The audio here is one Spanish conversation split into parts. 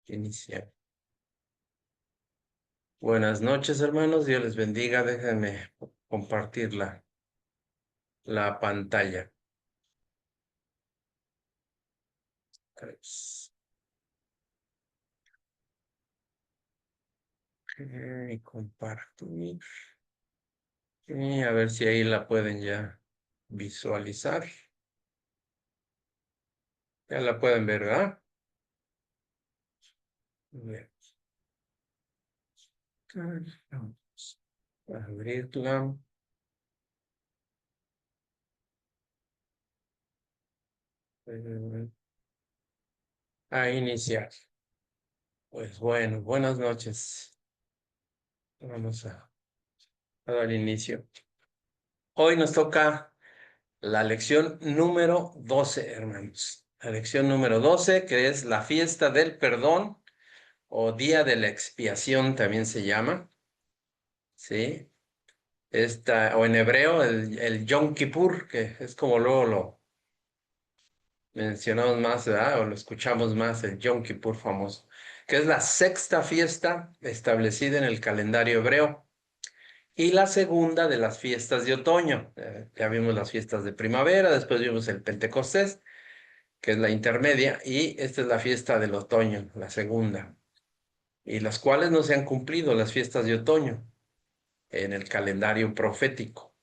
Iniciar. Buenas noches, hermanos. Dios les bendiga. Déjenme compartir la pantalla. Y compartir. Y a ver si ahí la pueden ya visualizar. Ya la pueden ver, ¿verdad? Bien. Vamos a abrirla. A iniciar. Pues bueno, buenas noches. Vamos a dar inicio. Hoy nos toca la lección número 12, hermanos. La lección número 12, que es la fiesta del perdón o día de la expiación también se llama. ¿Sí? O en hebreo el Yom Kippur, que es como luego lo mencionamos más, ¿verdad? O lo escuchamos más, el Yom Kippur famoso, que es la sexta fiesta establecida en el calendario hebreo y la segunda de las fiestas de otoño. Ya vimos las fiestas de primavera, después vimos el Pentecostés, que es la intermedia, y esta es la fiesta del otoño, la segunda, y las cuales no se han cumplido las fiestas de otoño en el calendario profético,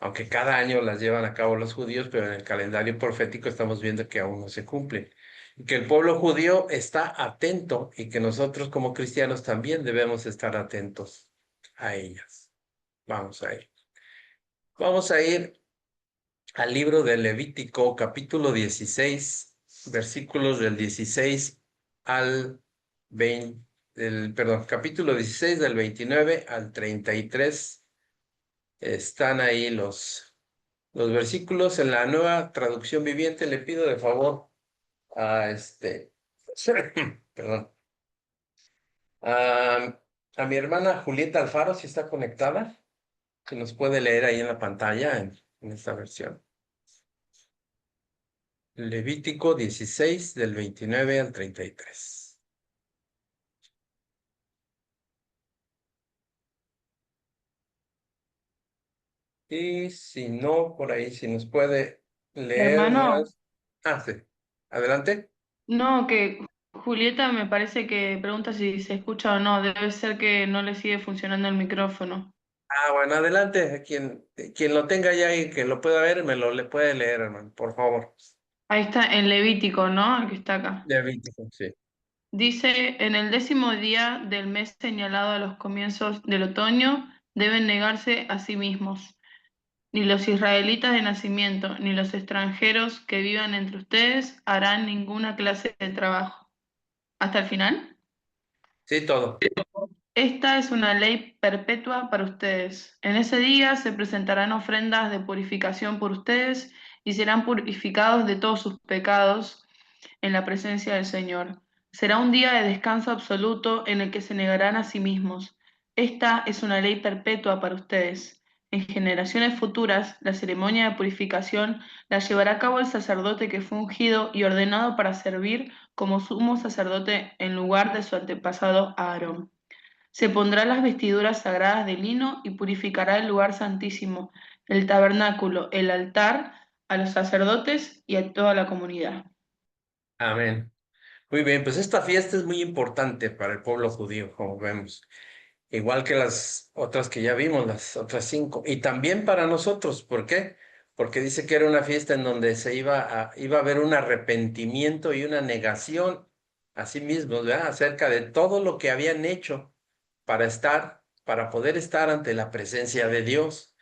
aunque cada año las llevan a cabo los judíos, pero en el calendario profético estamos viendo que aún no se cumplen, y que el pueblo judío está atento y que nosotros como cristianos también debemos estar atentos a ellas. Vamos a ir. Vamos a ir al libro de Levítico, capítulo 16, versículos del 16 al 20, perdón, capítulo 16 del 29 al 33. Están ahí los versículos en la nueva traducción viviente. Le pido de favor a perdón, a, a mi hermana Julieta Alfaro, si está conectada, que nos puede leer ahí en la pantalla en esta versión. Levítico 16 del 29 al 33. Y si no, por ahí, si nos puede leer Hermano, más. Sí. Adelante. no, que Julieta me parece que pregunta si se escucha o no. Debe ser que no le sigue funcionando el micrófono. Bueno, adelante. Quien lo tenga ya y que lo pueda ver, le puede leer, hermano, por favor. Ahí está en Levítico, ¿no? El que está acá. Levítico, sí. Dice, en el 10.º día del mes señalado a los comienzos del otoño, deben negarse a sí mismos. Ni los israelitas de nacimiento, ni los extranjeros que vivan entre ustedes harán ninguna clase de trabajo. ¿Hasta el final? Sí, todo. Esta es una ley perpetua para ustedes. En ese día se presentarán ofrendas de purificación por ustedes y serán purificados de todos sus pecados en la presencia del Señor. Será un día de descanso absoluto en el que se negarán a sí mismos. Esta es una ley perpetua para ustedes. En generaciones futuras, la ceremonia de purificación la llevará a cabo el sacerdote que fue ungido y ordenado para servir como sumo sacerdote en lugar de su antepasado Aarón. Se pondrá las vestiduras sagradas de lino y purificará el lugar santísimo, el tabernáculo, el altar, a los sacerdotes y a toda la comunidad. Amén. Muy bien, pues esta fiesta es muy importante para el pueblo judío, como vemos. Igual que las otras que ya vimos, las otras 5. Y también para nosotros, ¿por qué? Porque dice que era una fiesta en donde iba a haber un arrepentimiento y una negación a sí mismos, ¿verdad? Acerca de todo lo que habían hecho para poder estar ante la presencia de Dios.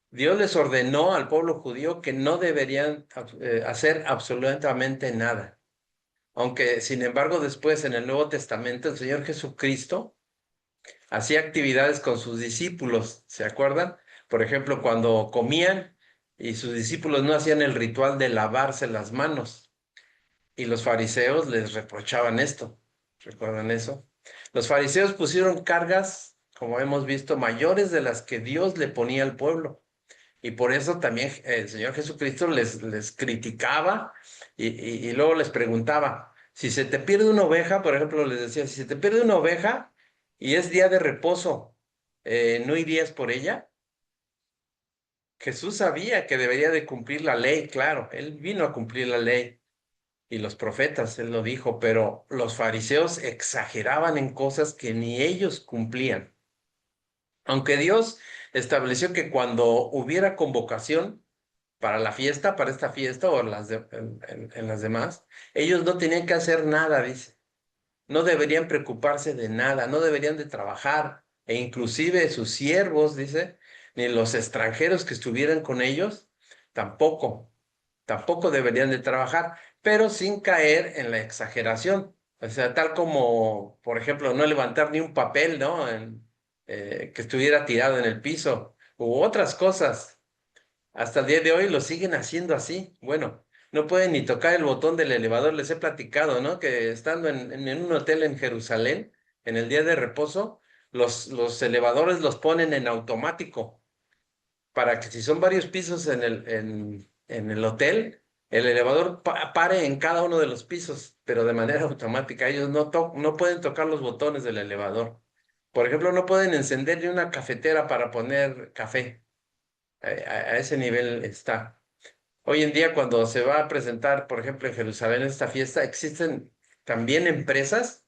Dios les ordenó al pueblo judío que no deberían hacer absolutamente nada. Aunque, sin embargo, después en el Nuevo Testamento, el Señor Jesucristo hacía actividades con sus discípulos, ¿se acuerdan? Por ejemplo, cuando comían y sus discípulos no hacían el ritual de lavarse las manos y los fariseos les reprochaban esto. ¿Recuerdan eso? Los fariseos pusieron cargas, como hemos visto, mayores de las que Dios le ponía al pueblo. Y por eso también el Señor Jesucristo les criticaba y luego les preguntaba, Si se te pierde una oveja, por ejemplo, les decía, si se te pierde una oveja y es día de reposo, ¿no irías por ella? Jesús sabía que debería de cumplir la ley, claro, él vino a cumplir la ley y los profetas, él lo dijo, pero los fariseos exageraban en cosas que ni ellos cumplían. Aunque Dios estableció que cuando hubiera convocación para la fiesta, para esta fiesta o en las demás, ellos no tenían que hacer nada, dice. No deberían preocuparse de nada, no deberían de trabajar, e inclusive sus siervos, dice, ni los extranjeros que estuvieran con ellos, tampoco, tampoco deberían de trabajar, pero sin caer en la exageración. O sea, tal como, por ejemplo, no levantar ni un papel, ¿no? Que estuviera tirado en el piso, u otras cosas. Hasta el día de hoy lo siguen haciendo así. Bueno, no pueden ni tocar el botón del elevador. Les he platicado, ¿no? Que estando en un hotel en Jerusalén, en el día de reposo, los elevadores los ponen en automático para que si son varios pisos en el hotel, el elevador pare en cada uno de los pisos, pero de manera automática. Ellos no pueden tocar los botones del elevador. Por ejemplo, no pueden encender ni una cafetera para poner café. A ese nivel está. Hoy en día, cuando se va a presentar, por ejemplo, en Jerusalén esta fiesta, existen también empresas,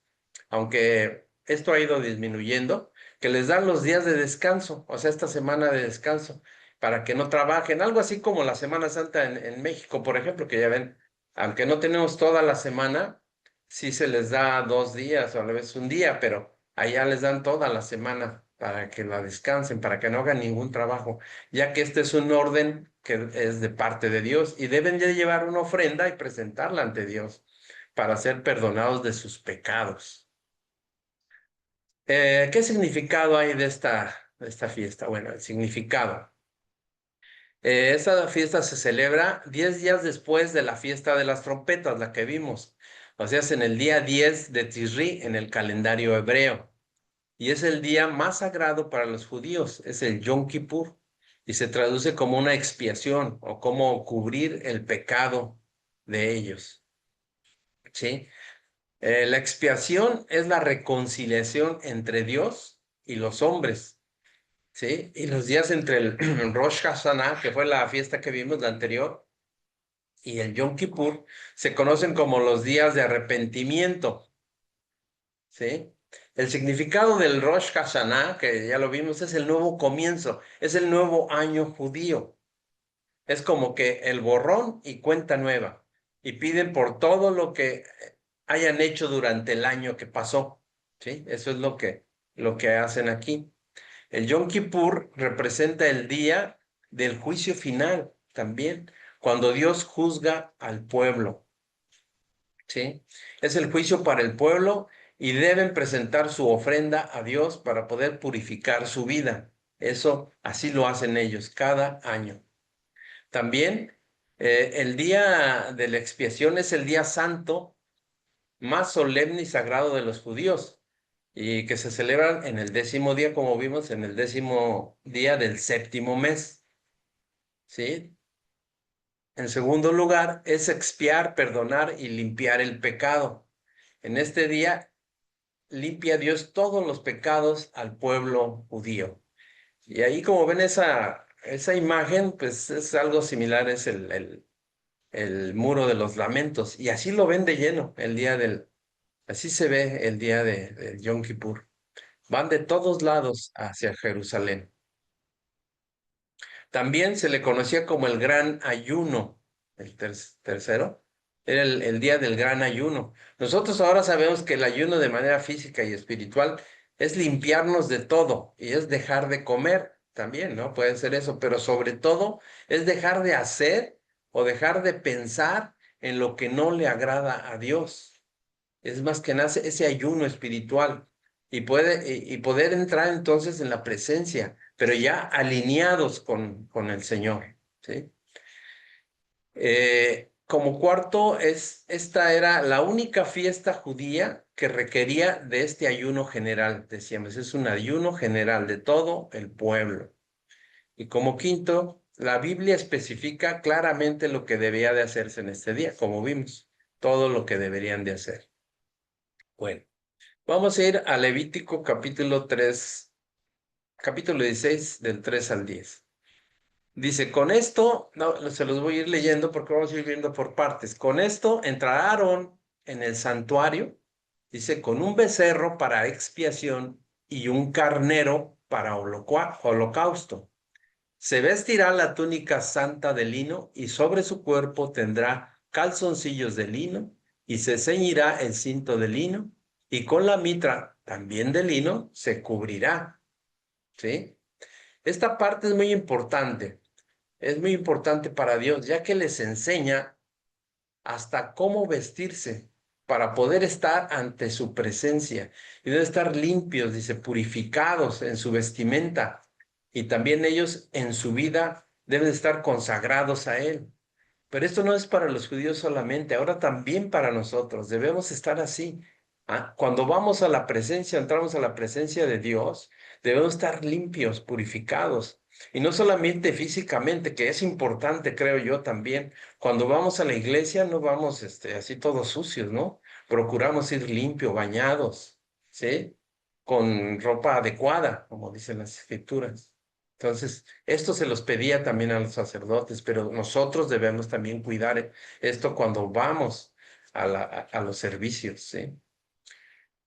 aunque esto ha ido disminuyendo, que les dan los días de descanso, o sea, esta semana de descanso, para que no trabajen. Algo así como la Semana Santa en México, por ejemplo, que ya ven, aunque no tenemos toda la semana, sí se les da 2 días o a la vez un día, pero allá les dan toda la semana para que la descansen, para que no hagan ningún trabajo, ya que este es un orden que es de parte de Dios y deben de llevar una ofrenda y presentarla ante Dios para ser perdonados de sus pecados. ¿Qué significado hay de esta fiesta? Bueno, el significado. Esta fiesta se celebra 10 días después de la fiesta de las trompetas, la que vimos. O sea, es en el día 10 de Tisri en el calendario hebreo. Y es el día más sagrado para los judíos, es el Yom Kippur. Y se traduce como una expiación o como cubrir el pecado de ellos. ¿Sí? La expiación es la reconciliación entre Dios y los hombres. ¿Sí? Y los días entre el Rosh Hashanah, que fue la fiesta que vimos, la anterior, y el Yom Kippur, se conocen como los días de arrepentimiento. ¿Sí? El significado del Rosh Hashanah, que ya lo vimos, es el nuevo comienzo, es el nuevo año judío. Es como que el borrón y cuenta nueva. Y piden por todo lo que hayan hecho durante el año que pasó. ¿Sí? Eso es lo que hacen aquí. El Yom Kippur representa el día del juicio final también, cuando Dios juzga al pueblo. ¿Sí? Es el juicio para el pueblo y deben presentar su ofrenda a Dios para poder purificar su vida. Eso así lo hacen ellos cada año. También el día de la expiación es el día santo más solemne y sagrado de los judíos y que se celebran en el 10.º día, como vimos, en el 10.º día del séptimo mes. ¿Sí? En segundo lugar, es expiar, perdonar y limpiar el pecado. En este día limpia Dios todos los pecados al pueblo judío. Y ahí como ven esa imagen, pues es algo similar, es el muro de los lamentos. Y así lo ven de lleno así se ve el día del Yom Kippur. Van de todos lados hacia Jerusalén. También se le conocía como el gran ayuno, el tercero. Era el día del gran ayuno. Nosotros ahora sabemos que el ayuno de manera física y espiritual es limpiarnos de todo y es dejar de comer también, ¿no? Puede ser eso, pero sobre todo es dejar de hacer o dejar de pensar en lo que no le agrada a Dios. Es más que nace ese ayuno espiritual y poder entrar entonces en la presencia, pero ya alineados con el Señor, ¿sí? Como cuarto, esta era la única fiesta judía que requería de este ayuno general, decíamos, es un ayuno general de todo el pueblo. Y como quinto, la Biblia especifica claramente lo que debía de hacerse en este día, como vimos, todo lo que deberían de hacer. Bueno, vamos a ir a Levítico capítulo 3, capítulo 16, del 3 al 10. Dice, con esto, no, se los voy a ir leyendo porque vamos a ir viendo por partes. Con esto entrará Aarón en el santuario, dice, con un becerro para expiación y un carnero para holocausto. Se vestirá la túnica santa de lino y sobre su cuerpo tendrá calzoncillos de lino y se ceñirá el cinto de lino y con la mitra también de lino se cubrirá. ¿Sí? Esta parte es muy importante. Es muy importante para Dios, ya que les enseña hasta cómo vestirse para poder estar ante su presencia. Y deben estar limpios, dice, purificados en su vestimenta. Y también ellos en su vida deben estar consagrados a Él. Pero esto no es para los judíos solamente, ahora también para nosotros. Debemos estar así. Cuando vamos a la presencia, entramos a la presencia de Dios, debemos estar limpios, purificados. Y no solamente físicamente, que es importante, creo yo también. Cuando vamos a la iglesia, no vamos así todos sucios, ¿no? Procuramos ir limpios, bañados, ¿sí? Con ropa adecuada, como dicen las escrituras. Entonces, esto se los pedía también a los sacerdotes, pero nosotros debemos también cuidar esto cuando vamos a los servicios, ¿sí?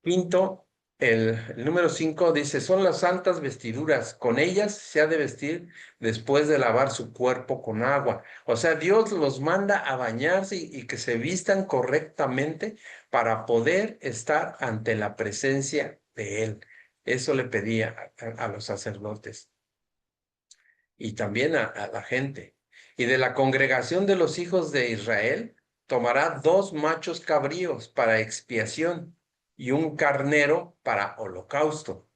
Quinto, el número 5 dice, son las santas vestiduras, con ellas se ha de vestir después de lavar su cuerpo con agua. O sea, Dios los manda a bañarse y que se vistan correctamente para poder estar ante la presencia de Él. Eso le pedía a los sacerdotes y también a la gente. Y de la congregación de los hijos de Israel tomará 2 machos cabríos para expiación y un carnero para holocausto.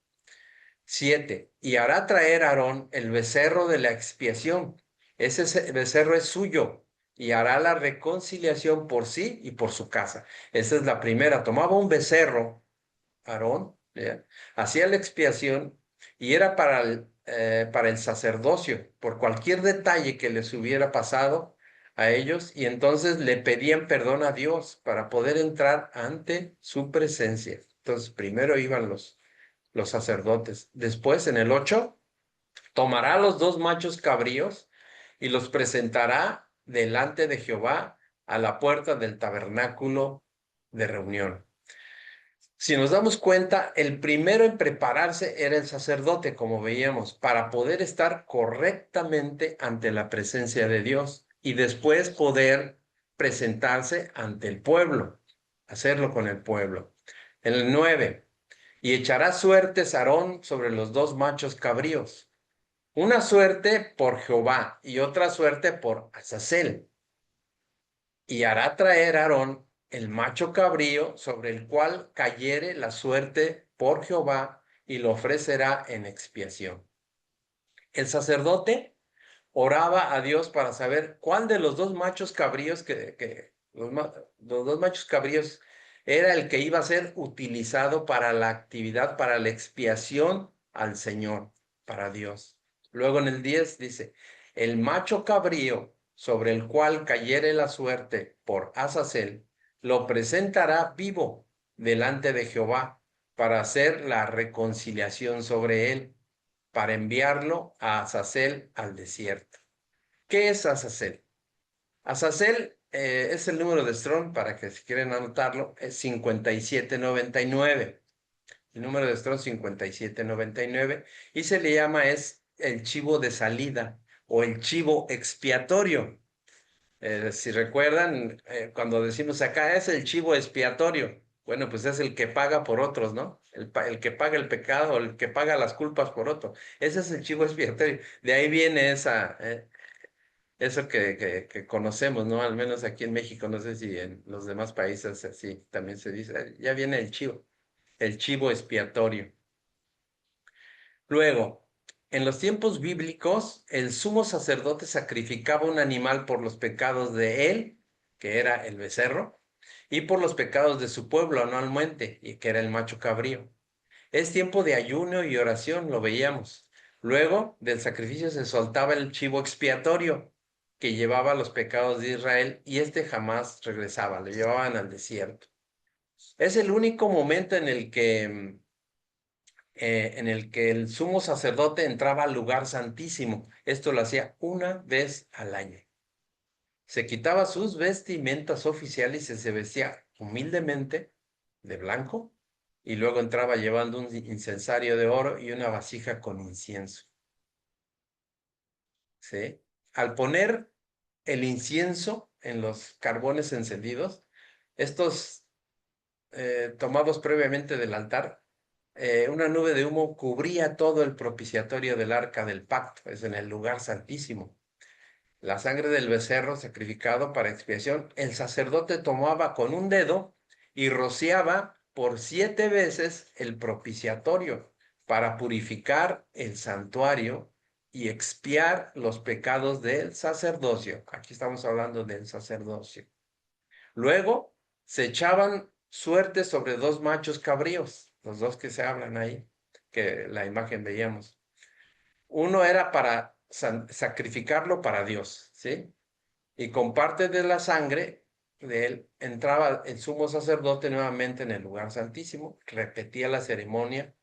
7. Y hará traer Aarón el becerro de la expiación. Ese becerro es suyo y hará la reconciliación por sí y por su casa. Esa es la primera. Tomaba un becerro Aarón, ¿ya? Hacía la expiación y era para el sacerdocio, por cualquier detalle que les hubiera pasado a ellos, y entonces le pedían perdón a Dios para poder entrar ante su presencia. Entonces, primero iban los sacerdotes. Después, en el 8 tomará los 2 machos cabríos y los presentará delante de Jehová a la puerta del tabernáculo de reunión. Si nos damos cuenta, el primero en prepararse era el sacerdote, como veíamos, para poder estar correctamente ante la presencia de Dios y después poder presentarse ante el pueblo, hacerlo con el pueblo. En el 9, y echará suertes Aarón sobre los 2 machos cabríos, una suerte por Jehová y otra suerte por Azazel. Y hará traer Aarón el macho cabrío sobre el cual cayere la suerte por Jehová y lo ofrecerá en expiación. El sacerdote oraba a Dios para saber cuál de los 2 machos cabríos los 2 machos cabríos era el que iba a ser utilizado para la actividad, para la expiación al Señor, para Dios. Luego en el 10 dice, el macho cabrío sobre el cual cayere la suerte por Azazel, lo presentará vivo delante de Jehová para hacer la reconciliación sobre él, para enviarlo a Azazel al desierto. ¿Qué es Azazel? Azazel es el número de Strong, para que si quieren anotarlo, es 5799. El número de Strong 5799 y se le llama es el chivo de salida o el chivo expiatorio. Si recuerdan, cuando decimos acá es el chivo expiatorio, bueno, pues es el que paga por otros, ¿no? El que paga el pecado, el que paga las culpas por otro. Ese es el chivo expiatorio. De ahí viene eso que conocemos, ¿no? Al menos aquí en México, no sé si en los demás países así también se dice, ya viene el chivo expiatorio. Luego, en los tiempos bíblicos, el sumo sacerdote sacrificaba un animal por los pecados de él, que era el becerro, y por los pecados de su pueblo anualmente, y que era el macho cabrío. Es tiempo de ayuno y oración, lo veíamos. Luego del sacrificio se soltaba el chivo expiatorio, que llevaba los pecados de Israel, y este jamás regresaba, lo llevaban al desierto. Es el único momento en el que el sumo sacerdote entraba al lugar santísimo. Esto lo hacía una vez al año. Se quitaba sus vestimentas oficiales y se vestía humildemente de blanco y luego entraba llevando un incensario de oro y una vasija con incienso. ¿Sí? Al poner el incienso en los carbones encendidos, estos tomados previamente del altar, una nube de humo cubría todo el propiciatorio del arca del pacto, es en el lugar santísimo. La sangre del becerro sacrificado para expiación, el sacerdote tomaba con un dedo y rociaba por 7 veces el propiciatorio para purificar el santuario y expiar los pecados del sacerdocio. Aquí estamos hablando del sacerdocio. Luego se echaban suerte sobre 2 machos cabríos, los dos que se hablan ahí, que la imagen veíamos. Uno era para sacrificarlo para Dios, ¿sí? Y con parte de la sangre de él entraba el sumo sacerdote nuevamente en el lugar santísimo, repetía la ceremonia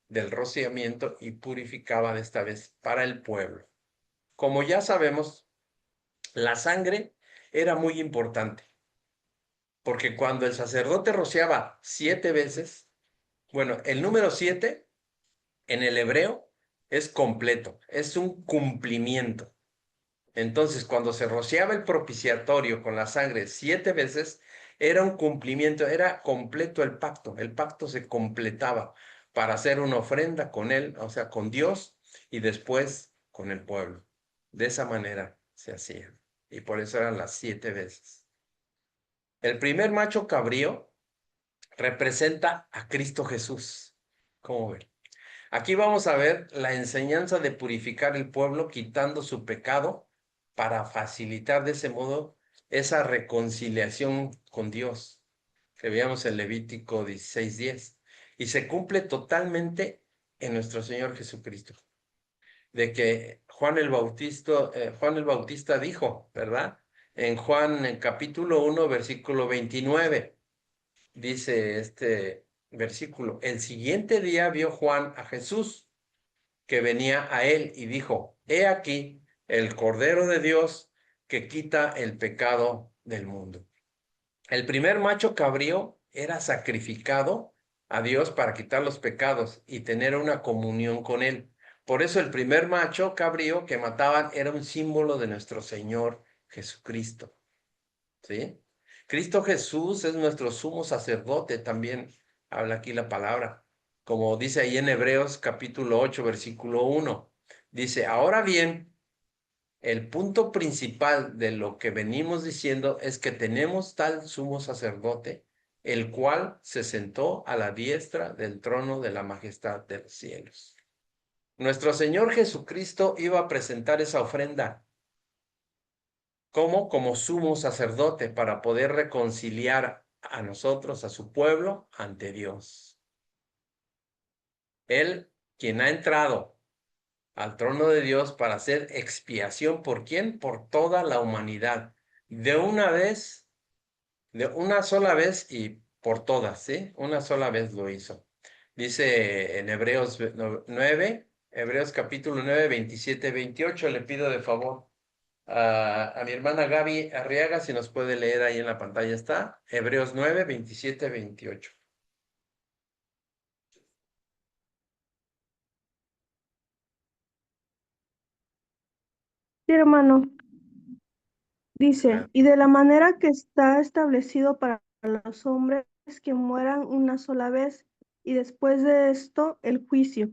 del rociamiento y purificaba de esta vez para el pueblo. Como ya sabemos, la sangre era muy importante, porque cuando el sacerdote rociaba 7 veces, bueno, el número 7 en el hebreo es completo, es un cumplimiento. Entonces, cuando se rociaba el propiciatorio con la sangre 7 veces, era un cumplimiento, era completo el pacto se completaba para hacer una ofrenda con él, o sea, con Dios y después con el pueblo. De esa manera se hacía. Y por eso eran las 7 veces. El primer macho cabrío representa a Cristo Jesús. ¿Cómo ven? Aquí vamos a ver la enseñanza de purificar el pueblo quitando su pecado para facilitar de ese modo esa reconciliación con Dios que veíamos en Levítico 16:10 y se cumple totalmente en nuestro Señor Jesucristo. De que Juan el Bautista dijo, ¿verdad? En Juan en capítulo 1, versículo 29, dice este versículo, el siguiente día vio Juan a Jesús que venía a él y dijo, he aquí el Cordero de Dios que quita el pecado del mundo. El primer macho cabrío era sacrificado a Dios para quitar los pecados y tener una comunión con él. Por eso el primer macho cabrío que mataban era un símbolo de nuestro Señor Jesucristo. ¿Sí? Cristo Jesús es nuestro sumo sacerdote, también habla aquí la palabra, como dice ahí en Hebreos capítulo 8, versículo 1. Dice, ahora bien, el punto principal de lo que venimos diciendo es que tenemos tal sumo sacerdote, el cual se sentó a la diestra del trono de la majestad de los cielos. Nuestro Señor Jesucristo iba a presentar esa ofrenda como sumo sacerdote para poder reconciliar a nosotros, a su pueblo, ante Dios. Él, quien ha entrado al trono de Dios para hacer expiación, ¿por quién? Por toda la humanidad, de una vez, de una sola vez y por todas, ¿sí? Una sola vez lo hizo. Dice en Hebreos 9, Hebreos capítulo 9, 27, 28, le pido de favor a mi hermana Gaby Arriaga, si nos puede leer ahí en la pantalla está, Hebreos 9, 27, 28. Sí, hermano, Ah, dice, y de la manera que está establecido para los hombres que mueran una sola vez, y después de esto el juicio.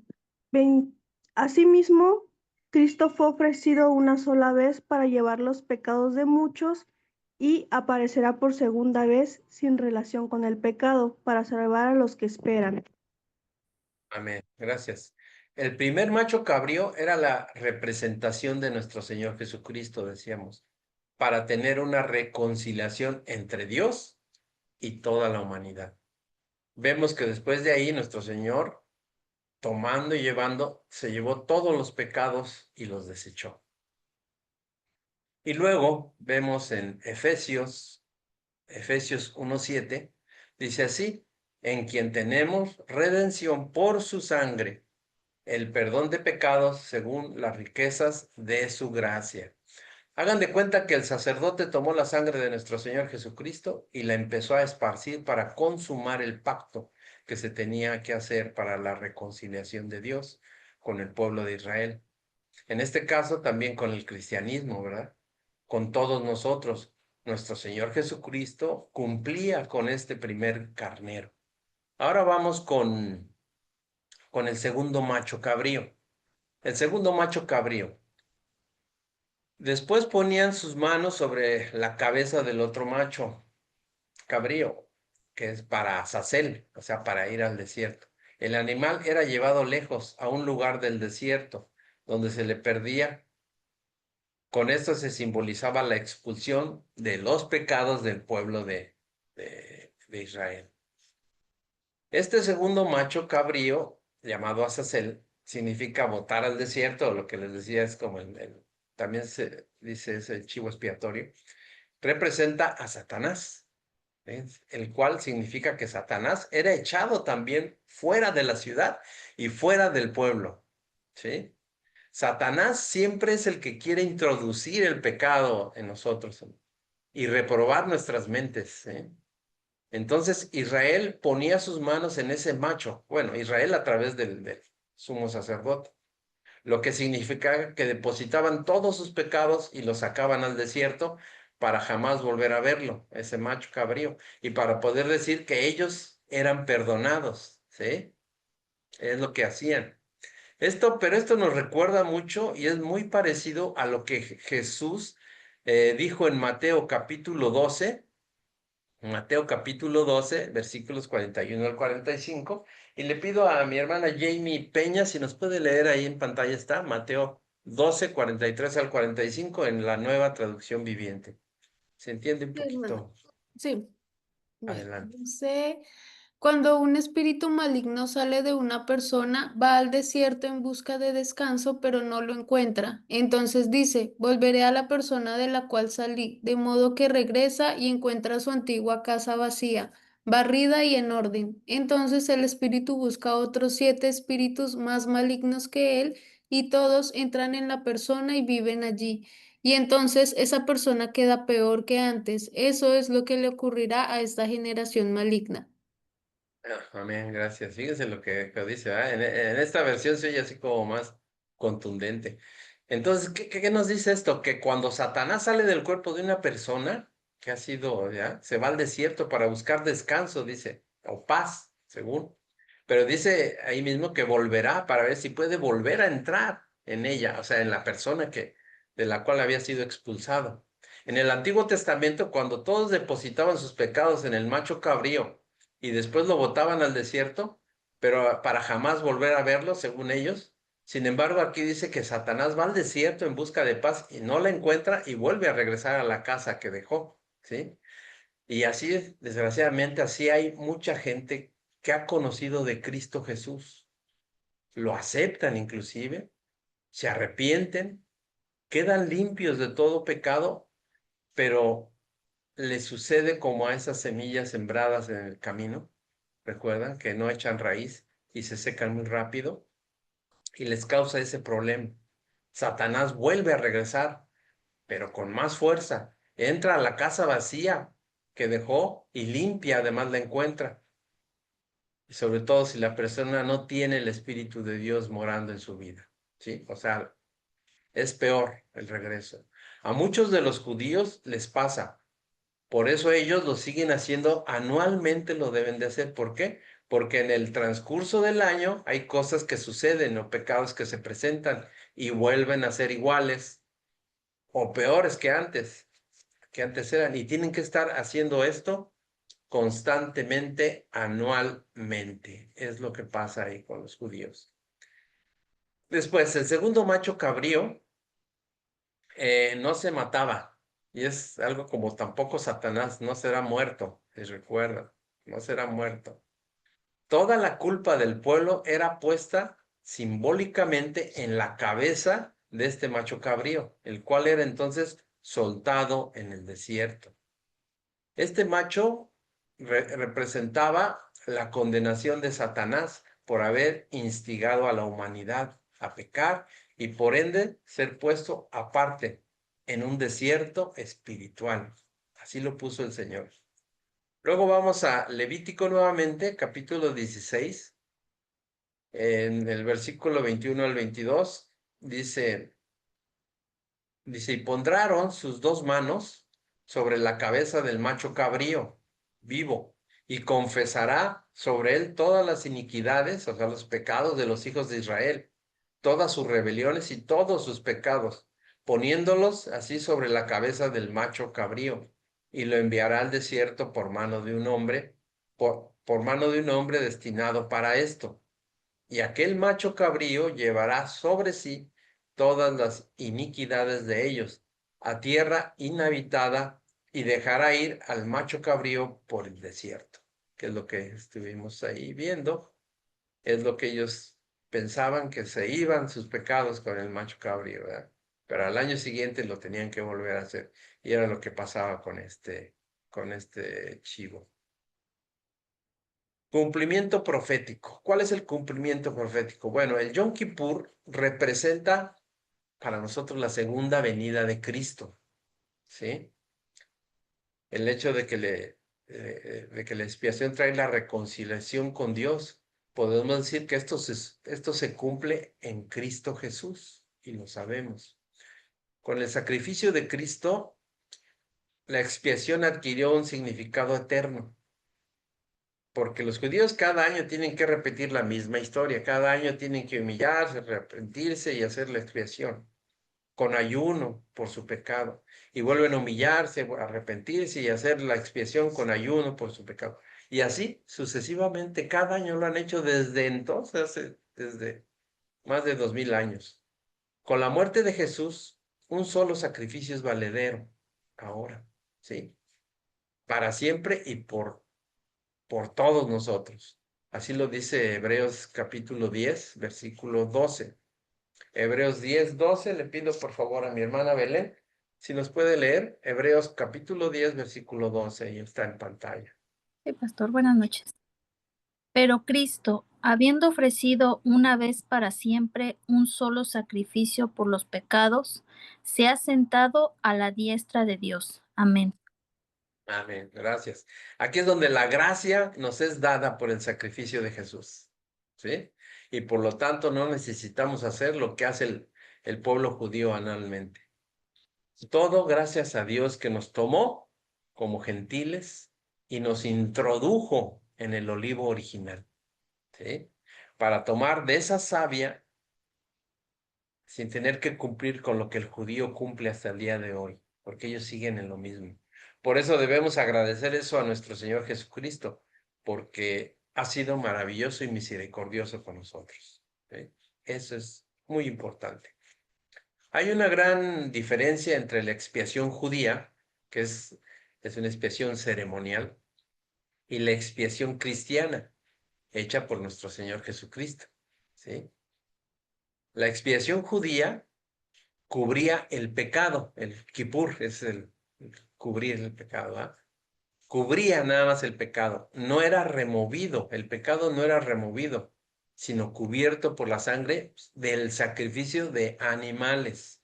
Ven- Asimismo, Cristo fue ofrecido una sola vez para llevar los pecados de muchos y aparecerá por segunda vez sin relación con el pecado, para salvar a los que esperan. amén, gracias. El primer macho cabrío era la representación de nuestro Señor Jesucristo, decíamos, para tener una reconciliación entre Dios y toda la humanidad. Vemos que después de ahí nuestro Señor, tomando y llevando, se llevó todos los pecados y los desechó. Y luego vemos en Efesios 1:7, Dice así, en quien tenemos redención por su sangre, el perdón de pecados según las riquezas de su gracia. Hagan de cuenta que el sacerdote tomó la sangre de nuestro Señor Jesucristo y la empezó a esparcir para consumar el pacto que se tenía que hacer para la reconciliación de Dios con el pueblo de Israel. En este caso también con el cristianismo, ¿verdad? Con todos nosotros. Nuestro Señor Jesucristo cumplía con este primer carnero. Ahora vamos con el segundo macho cabrío. El segundo macho cabrío. Después ponían sus manos sobre la cabeza del otro macho cabrío, que es para Azazel, o sea, para ir al desierto. El animal era llevado lejos a un lugar del desierto, donde se le perdía. Con esto se simbolizaba la expulsión de los pecados del pueblo de Israel. Este segundo macho cabrío, llamado Azazel, significa botar al desierto, lo que les decía es como también se dice es el chivo expiatorio, representa a Satanás, ¿ves? El cual significa que Satanás era echado también fuera de la ciudad y fuera del pueblo, ¿sí? Satanás siempre es el que quiere introducir el pecado en nosotros y reprobar nuestras mentes, ¿eh? Entonces Israel ponía sus manos en ese macho, bueno, Israel a través del sumo sacerdote, lo que significaba que depositaban todos sus pecados y los sacaban al desierto para jamás volver a verlo, ese macho cabrío, y para poder decir que ellos eran perdonados, ¿sí? Es lo que hacían. Pero esto nos recuerda mucho y es muy parecido a lo que Jesús dijo en Mateo capítulo 12, versículos 41 al 45. Y le pido a mi hermana Jamie Peña si nos puede leer ahí en pantalla está, Mateo 12, 43 al 45 en la Nueva Traducción Viviente. ¿Se entiende un Sí, hermano. poquito? Sí, bueno, Adelante. dice, cuando un espíritu maligno sale de una persona, va al desierto en busca de descanso, pero no lo encuentra. Entonces dice, volveré a la persona de la cual salí, de modo que regresa y encuentra su antigua casa vacía, barrida y en orden. Entonces el espíritu busca otros 7 espíritus más malignos que él, y todos entran en la persona y viven allí. Y entonces esa persona queda peor que antes. Eso es lo que le ocurrirá a esta generación maligna. Amén, gracias. Fíjense que dice, ¿verdad? En esta versión se oye así como más contundente. Entonces, ¿qué nos dice esto? Que cuando Satanás sale del cuerpo de una persona que ha sido, ya, se va al desierto para buscar descanso, dice, o paz, según. Pero dice ahí mismo que volverá para ver si puede volver a entrar en ella, o sea, en la persona de la cual había sido expulsado. En el Antiguo Testamento, cuando todos depositaban sus pecados en el macho cabrío, y después lo botaban al desierto, pero para jamás volver a verlo, según ellos. Sin embargo, aquí dice que Satanás va al desierto en busca de paz y no la encuentra y vuelve a regresar a la casa que dejó, ¿sí? Y así, desgraciadamente, así hay mucha gente que ha conocido de Cristo Jesús, lo aceptan inclusive, se arrepienten, quedan limpios de todo pecado, pero les sucede como a esas semillas sembradas en el camino. Recuerdan que no echan raíz y se secan muy rápido y les causa ese problema. Satanás vuelve a regresar, pero con más fuerza. Entra a la casa vacía que dejó y limpia, además la encuentra. Y sobre todo si la persona no tiene el Espíritu de Dios morando en su vida, ¿sí? O sea, es peor el regreso. A muchos de los judíos les pasa. Por eso ellos lo siguen haciendo anualmente, lo deben de hacer. ¿Por qué? Porque en el transcurso del año hay cosas que suceden o pecados que se presentan y vuelven a ser iguales o peores que antes eran. Y tienen que estar haciendo esto constantemente, anualmente. Es lo que pasa ahí con los judíos. Después, el segundo macho cabrío no se mataba. Y es algo como tampoco Satanás, no será muerto, les recuerda, no será muerto. Toda la culpa del pueblo era puesta simbólicamente en la cabeza de este macho cabrío, el cual era entonces soltado en el desierto. Este macho representaba la condenación de Satanás por haber instigado a la humanidad a pecar y por ende ser puesto aparte en un desierto espiritual. Así lo puso el Señor. Luego vamos a Levítico nuevamente, capítulo 16, en el versículo 21 al 22, dice, y pondrán sus 2 manos sobre la cabeza del macho cabrío vivo y confesará sobre él todas las iniquidades, o sea, los pecados de los hijos de Israel, todas sus rebeliones y todos sus pecados, poniéndolos así sobre la cabeza del macho cabrío, y lo enviará al desierto por mano de un hombre, por mano de un hombre destinado para esto. Y aquel macho cabrío llevará sobre sí todas las iniquidades de ellos a tierra inhabitada y dejará ir al macho cabrío por el desierto, que es lo que estuvimos ahí viendo. Es lo que ellos pensaban, que se iban sus pecados con el macho cabrío, ¿verdad? Pero al año siguiente lo tenían que volver a hacer. Y era lo que pasaba con este chivo. Cumplimiento profético. ¿Cuál es el cumplimiento profético? Bueno, el Yom Kippur representa para nosotros la segunda venida de Cristo, ¿sí? El hecho de que la expiación trae la reconciliación con Dios. Podemos decir que esto se cumple en Cristo Jesús, y lo sabemos. Con el sacrificio de Cristo, la expiación adquirió un significado eterno. Porque los judíos cada año tienen que repetir la misma historia, cada año tienen que humillarse, arrepentirse y hacer la expiación, con ayuno por su pecado. Y vuelven a humillarse, a arrepentirse y hacer la expiación con ayuno por su pecado. Y así sucesivamente, cada año lo han hecho desde entonces, desde más de 2000 años. Con la muerte de Jesús, un solo sacrificio es valedero, ahora, ¿sí? Para siempre y por todos nosotros. Así lo dice Hebreos capítulo 10, versículo 12. Hebreos 10, 12. Le pido por favor a mi hermana Belén, si nos puede leer Hebreos capítulo 10, versículo 12. Ahí está en pantalla. Sí, pastor, buenas noches. Pero Cristo, habiendo ofrecido una vez para siempre un solo sacrificio por los pecados, se ha sentado a la diestra de Dios. Amén. Amén, gracias. Aquí es donde la gracia nos es dada por el sacrificio de Jesús, ¿sí? Y por lo tanto no necesitamos hacer lo que hace el pueblo judío anualmente. Todo gracias a Dios que nos tomó como gentiles y nos introdujo en el olivo original, ¿sí? Para tomar de esa savia sin tener que cumplir con lo que el judío cumple hasta el día de hoy, porque ellos siguen en lo mismo. Por eso debemos agradecer eso a nuestro Señor Jesucristo, porque ha sido maravilloso y misericordioso con nosotros, ¿sí? Eso es muy importante. Hay una gran diferencia entre la expiación judía, que es una expiación ceremonial, y la expiación cristiana, hecha por nuestro Señor Jesucristo, ¿sí? La expiación judía cubría el pecado, el kippur es el cubrir el pecado, ¿ah? Cubría nada más el pecado, no era removido, el pecado no era removido, sino cubierto por la sangre del sacrificio de animales.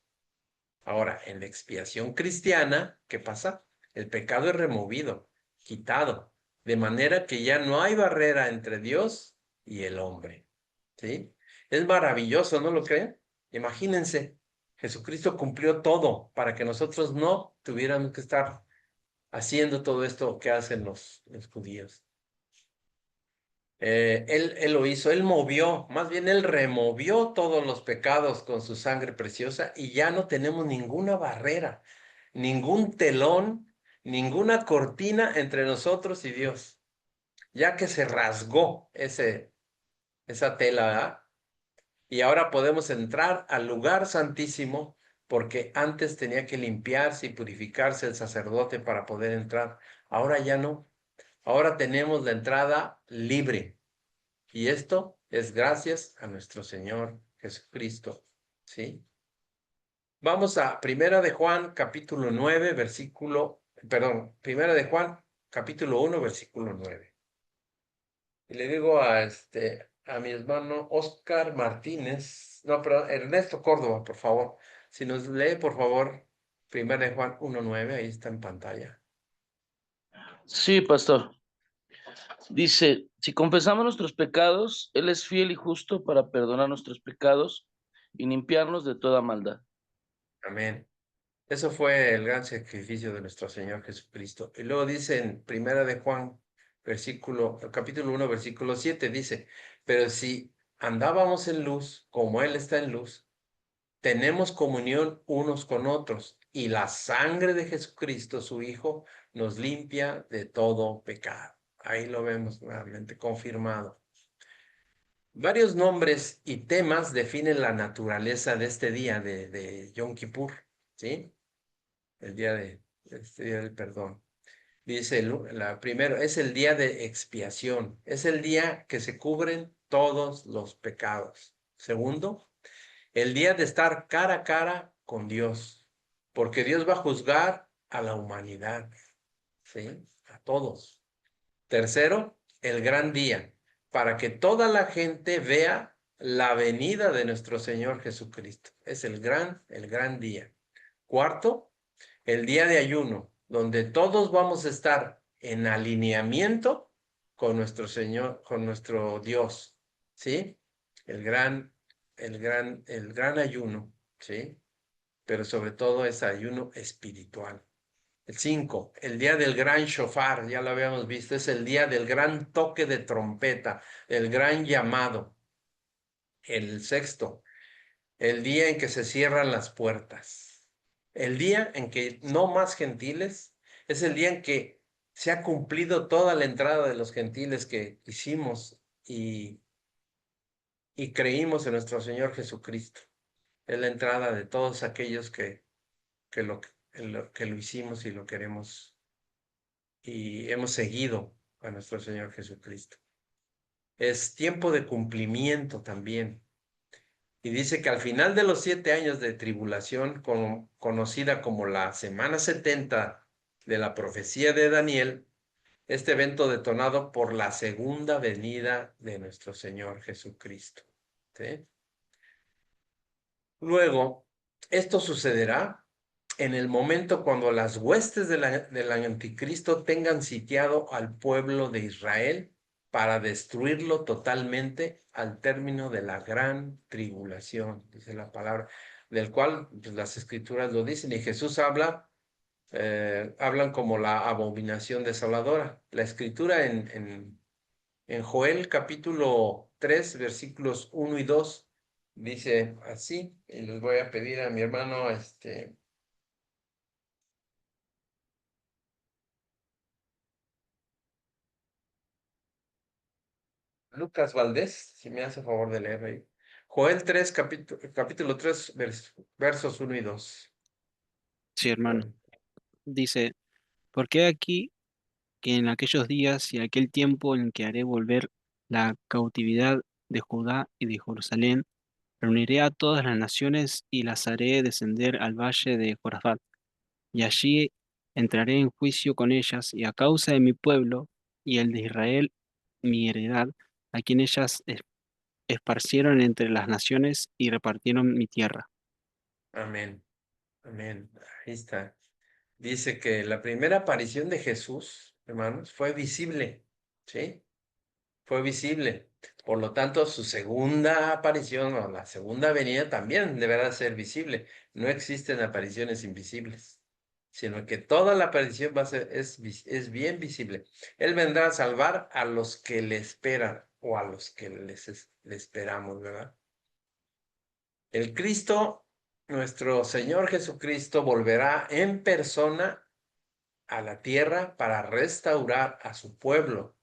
Ahora, en la expiación cristiana, ¿qué pasa? El pecado es removido, quitado, de manera que ya no hay barrera entre Dios y el hombre, ¿sí? Es maravilloso, ¿no lo creen? Imagínense, Jesucristo cumplió todo para que nosotros no tuviéramos que estar haciendo todo esto que hacen los judíos. Él lo hizo, él movió, más bien él removió todos los pecados con su sangre preciosa y ya no tenemos ninguna barrera, ningún telón, ninguna cortina entre nosotros y Dios, ya que se rasgó esa tela, ¿verdad? Y ahora podemos entrar al lugar santísimo porque antes tenía que limpiarse y purificarse el sacerdote para poder entrar. Ahora ya no. Ahora tenemos la entrada libre. Y esto es gracias a nuestro Señor Jesucristo, ¿sí? Vamos a Primera de Juan, capítulo 9, Primera de Juan, capítulo 1, versículo 9. Y le digo a mi hermano Oscar Martínez, no, perdón, Ernesto Córdoba, por favor. Si nos lee, por favor, 1 Juan 1:9, ahí está en pantalla. Sí, pastor. Dice, si confesamos nuestros pecados, Él es fiel y justo para perdonar nuestros pecados y limpiarnos de toda maldad. Amén. Eso fue el gran sacrificio de nuestro Señor Jesucristo. Y luego dice en 1 Juan, capítulo 1, versículo 7, dice, pero si andábamos en luz, como Él está en luz, tenemos comunión unos con otros, y la sangre de Jesucristo, su Hijo, nos limpia de todo pecado. Ahí lo vemos nuevamente confirmado. Varios nombres y temas definen la naturaleza de este día de Yom Kippur, ¿sí? El día este día del perdón. Dice, primero, es el día de expiación. Es el día que se cubren todos los pecados. Segundo, el día de estar cara a cara con Dios. Porque Dios va a juzgar a la humanidad, ¿sí? A todos. Tercero, el gran día, para que toda la gente vea la venida de nuestro Señor Jesucristo. Es el gran día. Cuarto, el día de ayuno, donde todos vamos a estar en alineamiento con nuestro Señor, con nuestro Dios, ¿sí? El gran ayuno, ¿sí? Pero sobre todo es ayuno espiritual. El 5, el día del gran shofar, ya lo habíamos visto, es el día del gran toque de trompeta, el gran llamado. El sexto, el día en que se cierran las puertas. El día en que no más gentiles, es el día en que se ha cumplido toda la entrada de los gentiles que hicimos y creímos en nuestro Señor Jesucristo. Es la entrada de todos aquellos que lo hicimos y lo queremos y hemos seguido a nuestro Señor Jesucristo. Es tiempo de cumplimiento también. Y dice que al final de los 7 años de tribulación, conocida como la semana 70 de la profecía de Daniel, este evento detonado por la segunda venida de nuestro Señor Jesucristo. ¿Sí? Luego, esto sucederá en el momento cuando las huestes del anticristo tengan sitiado al pueblo de Israel para destruirlo totalmente al término de la gran tribulación, dice la palabra, del cual pues, las escrituras lo dicen, y Jesús hablan como la abominación desoladora. La escritura en Joel capítulo 3, versículos 1 y 2, dice así, y les voy a pedir a mi hermano, Lucas Valdés, si me hace favor de leer ahí. Joel 3, capítulo 3, versos 1 y 2. Sí, hermano. Dice, porque aquí que en aquellos días y aquel tiempo en que haré volver la cautividad de Judá y de Jerusalén, reuniré a todas las naciones y las haré descender al valle de Josafat, y allí entraré en juicio con ellas, y a causa de mi pueblo y el de Israel, mi heredad, a quien ellas esparcieron entre las naciones y repartieron mi tierra. Amén, amén. Ahí está. Dice que la primera aparición de Jesús, hermanos, fue visible, ¿sí? Fue visible. Por lo tanto, su segunda aparición o la segunda venida también deberá ser visible. No existen apariciones invisibles, sino que toda la aparición va a ser, es bien visible. Él vendrá a salvar a los que le esperan o a los que le esperamos, ¿verdad? El Cristo, nuestro Señor Jesucristo, volverá en persona a la tierra para restaurar a su pueblo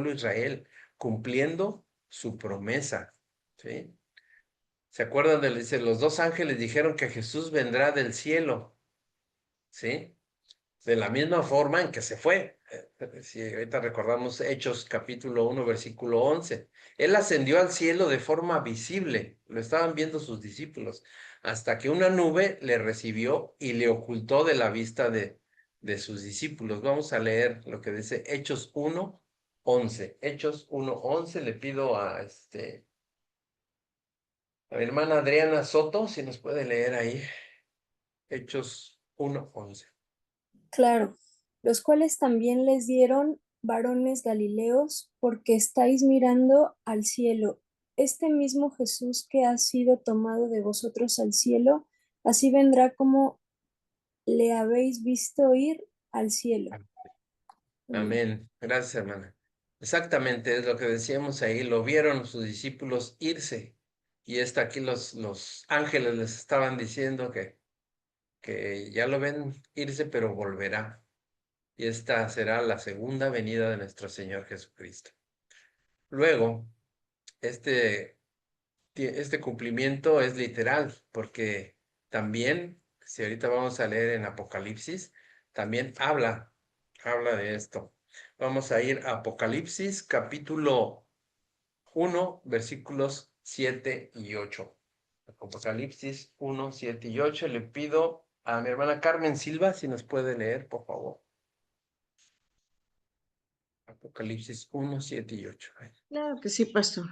Israel, cumpliendo su promesa, ¿sí? ¿Se acuerdan dice, los 2 ángeles dijeron que Jesús vendrá del cielo, ¿sí? De la misma forma en que se fue. Si ahorita recordamos Hechos capítulo 1, versículo 11. Él ascendió al cielo de forma visible, lo estaban viendo sus discípulos, hasta que una nube le recibió y le ocultó de la vista de de sus discípulos. Vamos a leer lo que dice Hechos 1:11. Hechos 1:11. Le pido a a mi hermana Adriana Soto, si nos puede leer ahí. Hechos 1:11. Claro, los cuales también les dieron varones galileos, porque estáis mirando al cielo. Este mismo Jesús que ha sido tomado de vosotros al cielo, así vendrá como le habéis visto ir al cielo. Amén. Amén. Gracias, hermana. Exactamente, es lo que decíamos ahí. Lo vieron sus discípulos irse. Y aquí los ángeles les estaban diciendo que ya lo ven irse, pero volverá. Y esta será la segunda venida de nuestro Señor Jesucristo. Luego, este cumplimiento es literal, porque también, si ahorita vamos a leer en Apocalipsis, también habla de esto. Vamos a ir a Apocalipsis capítulo 1, versículos 7 y 8. Apocalipsis 1, 7 y 8. Le pido a mi hermana Carmen Silva si nos puede leer, por favor. Apocalipsis 1, 7 y 8. Claro que sí, pastor.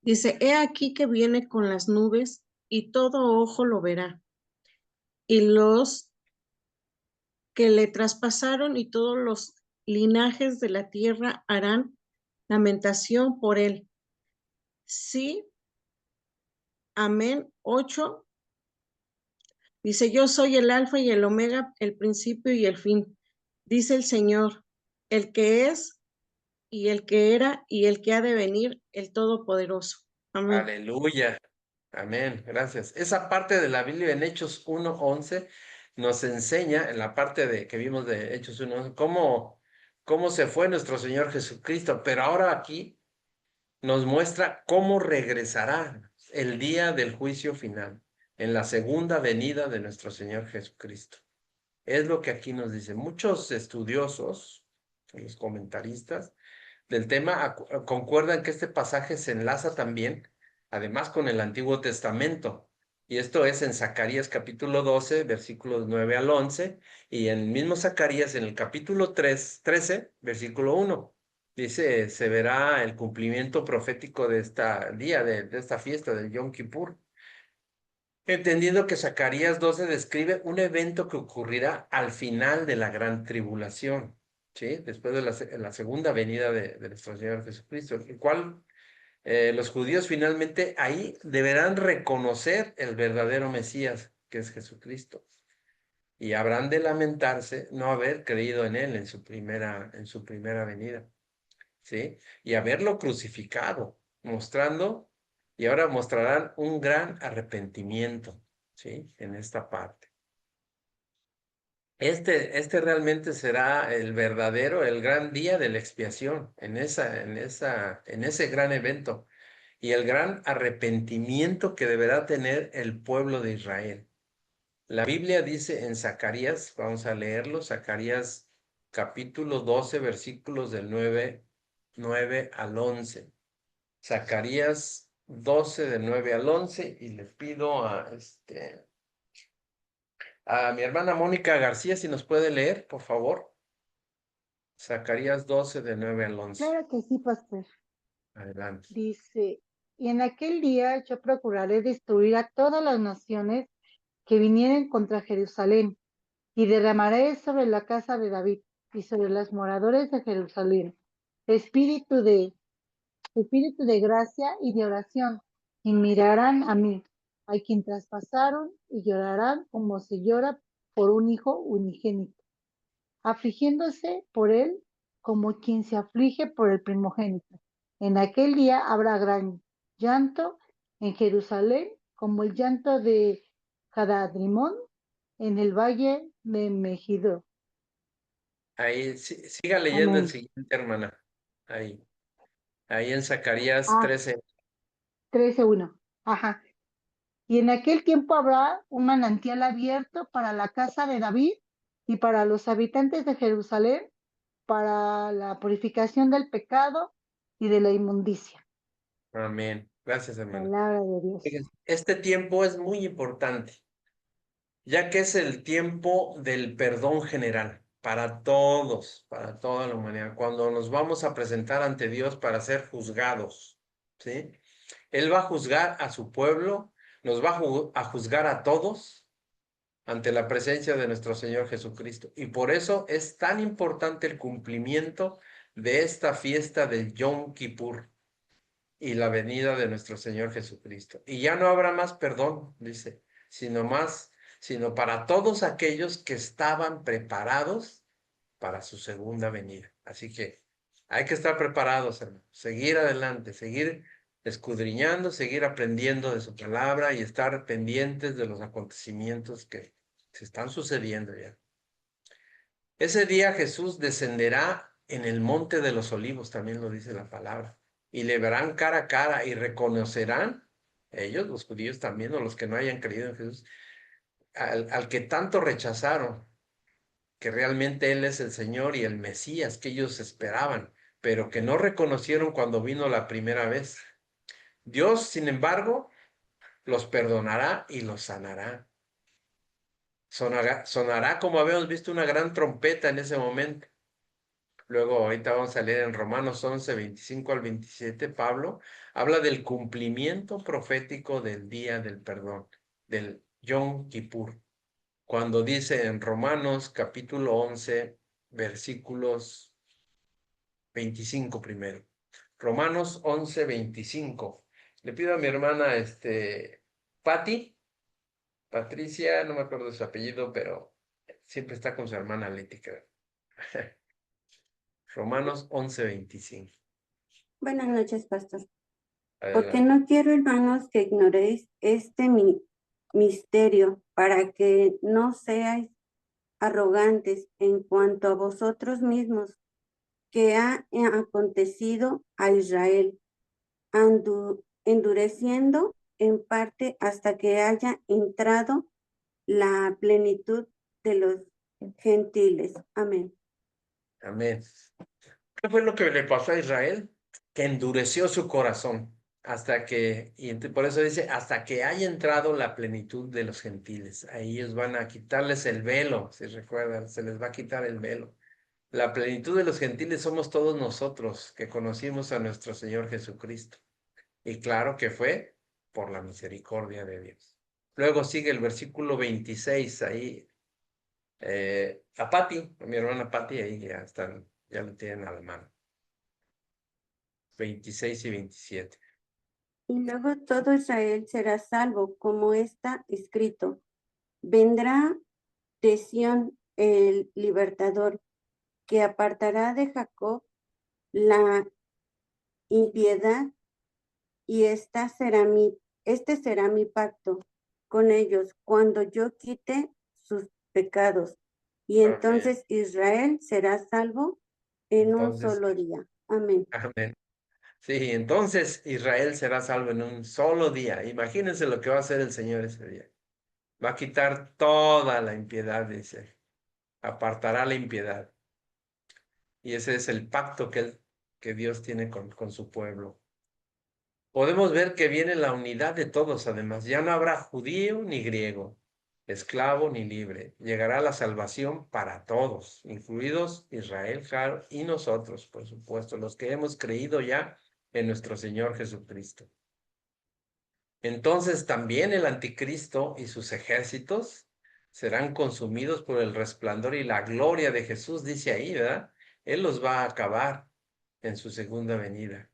Dice, he aquí que viene con las nubes y todo ojo lo verá, y los que le traspasaron y todos los linajes de la tierra harán lamentación por él. Sí, amén. 8. Dice, yo soy el alfa y el omega, el principio y el fin. Dice el Señor, el que es y el que era y el que ha de venir, el Todopoderoso. Amén. Aleluya. Amén. Gracias. Esa parte de la Biblia en Hechos 1:11 nos enseña, en la parte que vimos de Hechos 1:11, cómo se fue nuestro Señor Jesucristo. Pero ahora aquí nos muestra cómo regresará el día del juicio final, en la segunda venida de nuestro Señor Jesucristo. Es lo que aquí nos dice. Muchos estudiosos, los comentaristas del tema, concuerdan que este pasaje se enlaza también, además, con el Antiguo Testamento. Y esto es en Zacarías capítulo 12, versículos 9 al 11, y en el mismo Zacarías en el capítulo 13, versículo 1. Dice, se verá el cumplimiento profético de de esta fiesta del Yom Kippur. Entendiendo que Zacarías 12 describe un evento que ocurrirá al final de la gran tribulación, ¿sí? Después de la segunda venida de nuestro Señor Jesucristo, el cual los judíos finalmente ahí deberán reconocer el verdadero Mesías, que es Jesucristo, y habrán de lamentarse no haber creído en él en su primera venida, ¿sí? Y haberlo crucificado, y ahora mostrarán un gran arrepentimiento, ¿sí? En esta parte. Este realmente será el gran día de la expiación, en ese gran evento, y el gran arrepentimiento que deberá tener el pueblo de Israel. La Biblia dice en Zacarías, vamos a leerlo, Zacarías capítulo 12, versículos del 9 al 11. Zacarías 12, del 9 al 11, y le pido a mi hermana Mónica García si nos puede leer, por favor. Zacarías 12, del 9 al 11. Claro que sí, pastor. Adelante. Dice, y en aquel día yo procuraré destruir a todas las naciones que vinieren contra Jerusalén, y derramaré sobre la casa de David y sobre los moradores de Jerusalén espíritu de gracia y de oración, y mirarán a mí, a quien traspasaron, y llorarán como se llora por un hijo unigénito, afligiéndose por él como quien se aflige por el primogénito. En aquel día habrá gran llanto en Jerusalén, como el llanto de Hadadrimón en el valle de Megiddo. Ahí, siga leyendo el Amén. siguiente, hermana. Ahí en Zacarías 13. 13:1. Ajá. Y en aquel tiempo habrá un manantial abierto para la casa de David y para los habitantes de Jerusalén, para la purificación del pecado y de la inmundicia. Amén. Gracias, hermana. Palabra de Dios. Fíjense, este tiempo es muy importante. ya que es el tiempo del perdón general para todos, para toda la humanidad, cuando nos vamos a presentar ante Dios para ser juzgados, ¿sí? Él va a juzgar a su pueblo, nos va a juzgar a todos ante la presencia de nuestro Señor Jesucristo. Y por eso es tan importante el cumplimiento de esta fiesta del Yom Kippur y la venida de nuestro Señor Jesucristo. Y ya no habrá más perdón, dice, sino para todos aquellos que estaban preparados para su segunda venida. Así que hay que estar preparados, hermanos, seguir adelante, seguir escudriñando, seguir aprendiendo de su palabra y estar pendientes de los acontecimientos que se están sucediendo ya. Ese día Jesús descenderá en el monte de los olivos, también lo dice la palabra, y le verán cara a cara y reconocerán, ellos, los judíos también, o los que no hayan creído en Jesús, al que tanto rechazaron, que realmente Él es el Señor y el Mesías que ellos esperaban, pero que no reconocieron cuando vino la primera vez. Dios, sin embargo, los perdonará y los sanará. Sonará como habíamos visto una gran trompeta en ese momento. Luego, ahorita vamos a leer en Romanos 11, 25 al 27, Pablo habla del cumplimiento profético del día del perdón, del Yom Kippur. Cuando dice en Romanos capítulo 11, versículos 25 primero. Romanos 11, 25. Le pido a mi hermana, Patricia, no me acuerdo de su apellido, pero siempre está con su hermana Leti, creo. Romanos 11, 25. Buenas noches, pastor. Porque Adelante. no quiero, hermanos, que ignoréis este misterio, para que no seáis arrogantes en cuanto a vosotros mismos, que ha acontecido a Israel, endureciendo en parte hasta que haya entrado la plenitud de los gentiles. Amén. Amén. ¿Qué fue lo que le pasó a Israel? Que endureció su corazón por eso dice, hasta que haya entrado la plenitud de los gentiles. Ahí ellos van a quitarles el velo, si recuerdan, se les va a quitar el velo. La plenitud de los gentiles somos todos nosotros que conocimos a nuestro Señor Jesucristo. Y claro que fue por la misericordia de Dios. Luego sigue el versículo 26 ahí. A Pati, a mi hermana Pati, ahí ya lo tienen a la mano. 26 y 27. Y luego todo Israel será salvo, como está escrito. Vendrá de Sión el libertador, que apartará de Jacob la impiedad, y este será mi pacto con ellos cuando yo quite sus pecados. Y entonces Israel será salvo en un solo día. Amén. Amén. Sí, entonces Israel será salvo en un solo día. Imagínense lo que va a hacer el Señor ese día. Va a quitar toda la impiedad, dice. Apartará la impiedad. Y ese es el pacto que Dios tiene con su pueblo. Podemos ver que viene la unidad de todos, además. Ya no habrá judío ni griego, esclavo ni libre. Llegará la salvación para todos, incluidos Israel, claro, y nosotros, por supuesto, los que hemos creído ya en nuestro Señor Jesucristo. Entonces también el anticristo y sus ejércitos serán consumidos por el resplandor y la gloria de Jesús, dice ahí, ¿verdad? Él los va a acabar en su segunda venida.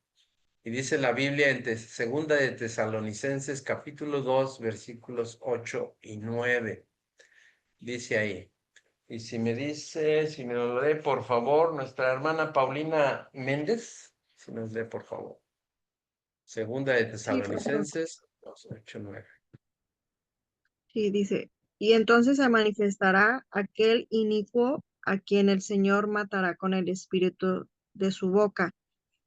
Y dice la Biblia en segunda de Tesalonicenses capítulo 2 versículos 8 y 9. Dice ahí. Y si me lo lee por favor, nuestra hermana Paulina Méndez, si nos lee por favor. Segunda de Tesalonicenses 2, 8, 9. Sí, dice, y entonces se manifestará aquel inicuo a quien el Señor matará con el espíritu de su boca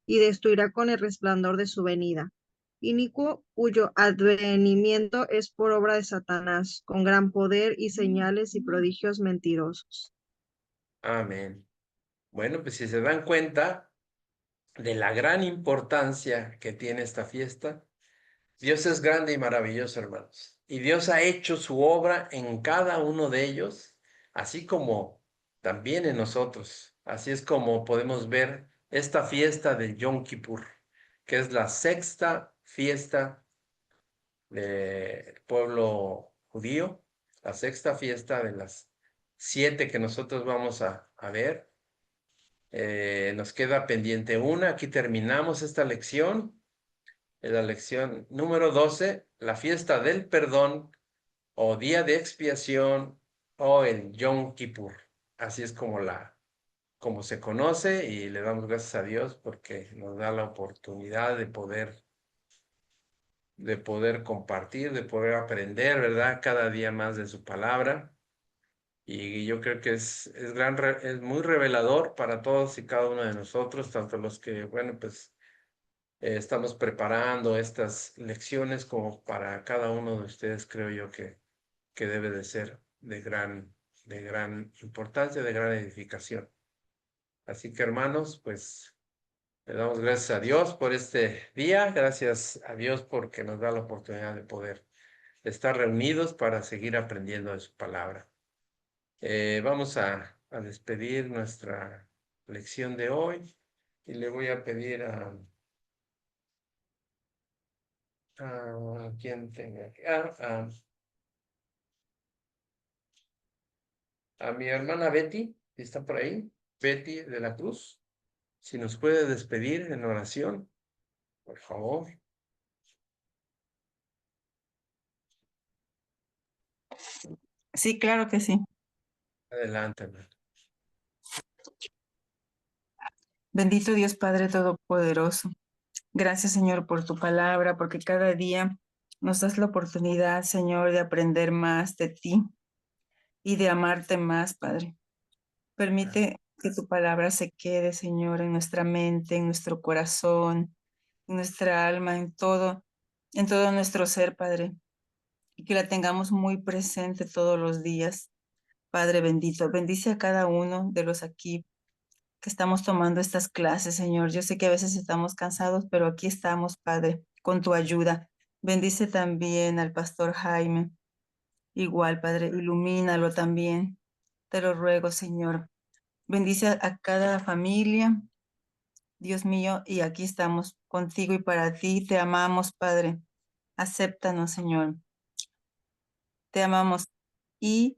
y destruirá con el resplandor de su venida. Inicuo cuyo advenimiento es por obra de Satanás, con gran poder y señales y prodigios mentirosos. Amén. Bueno, pues si se dan cuenta de la gran importancia que tiene esta fiesta, Dios es grande y maravilloso, hermanos. Y Dios ha hecho su obra en cada uno de ellos, así como también en nosotros. Así es como podemos ver esta fiesta de Yom Kippur, que es la sexta fiesta del pueblo judío, la sexta fiesta de las 7 que nosotros vamos a ver. Nos queda pendiente una. Aquí terminamos esta lección. En la lección número 12, la fiesta del perdón o día de expiación o el Yom Kippur. Así es como se conoce, y le damos gracias a Dios porque nos da la oportunidad de poder compartir, de poder aprender, ¿verdad? Cada día más de su palabra. Y yo creo que es muy revelador para todos y cada uno de nosotros, tanto los que, bueno, pues estamos preparando estas lecciones, como para cada uno de ustedes, creo yo que debe de ser de gran importancia, de gran edificación. Así que, hermanos, pues le damos gracias a Dios por este día, gracias a Dios porque nos da la oportunidad de poder estar reunidos para seguir aprendiendo de su palabra. Vamos a despedir nuestra lección de hoy, y le voy a pedir a quien tenga aquí, a mi hermana Betty, si está por ahí, Betty de la Cruz, si nos puede despedir en oración, por favor. Sí, claro que sí. Adelante, hermano. Bendito Dios Padre Todopoderoso. Gracias, Señor, por tu palabra, porque cada día nos das la oportunidad, Señor, de aprender más de ti y de amarte más, Padre. Permite que tu palabra se quede, Señor, en nuestra mente, en nuestro corazón, en nuestra alma, en todo nuestro ser, Padre, y que la tengamos muy presente todos los días. Padre bendito, bendice a cada uno de los aquí que estamos tomando estas clases, Señor. Yo sé que a veces estamos cansados, pero aquí estamos, Padre, con tu ayuda. Bendice también al pastor Jaime. Igual, Padre, ilumínalo también. Te lo ruego, Señor. Bendice a cada familia, Dios mío, y aquí estamos contigo y para ti. Te amamos, Padre. Acéptanos, Señor. Te amamos y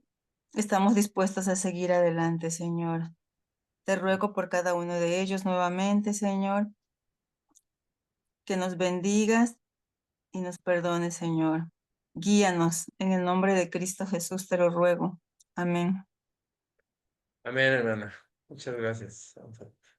estamos dispuestos a seguir adelante, Señor. Te ruego por cada uno de ellos nuevamente, Señor, que nos bendigas y nos perdones, Señor. Guíanos en el nombre de Cristo Jesús, te lo ruego. Amén. Amén, hermana. Muchas gracias.